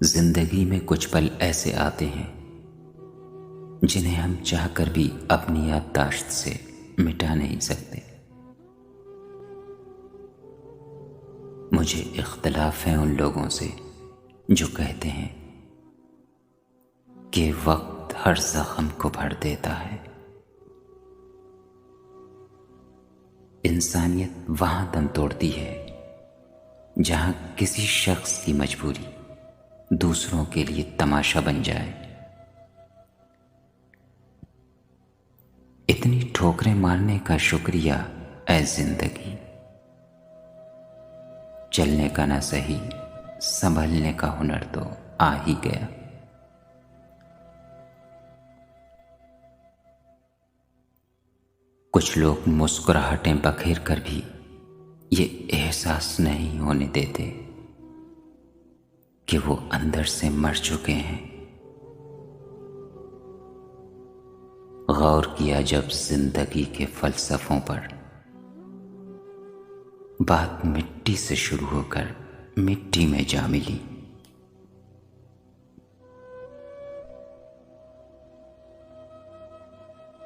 जिंदगी में कुछ पल ऐसे आते हैं जिन्हें हम चाहकर भी अपनी याददाश्त से मिटा नहीं सकते। मुझे इख्तिलाफ है उन लोगों से जो कहते हैं कि वक्त हर जख्म को भर देता है। इंसानियत वहां दम तोड़ती है जहां किसी शख्स की मजबूरी दूसरों के लिए तमाशा बन जाए। इतनी ठोकरें मारने का शुक्रिया ऐ जिंदगी, चलने का ना सही संभलने का हुनर तो आ ही गया। कुछ लोग मुस्कुराहटें बखेर कर भी ये एहसास नहीं होने देते कि वो अंदर से मर चुके हैं। गौर किया जब जिंदगी के फलसफों पर, बात मिट्टी से शुरू होकर मिट्टी में जा मिली।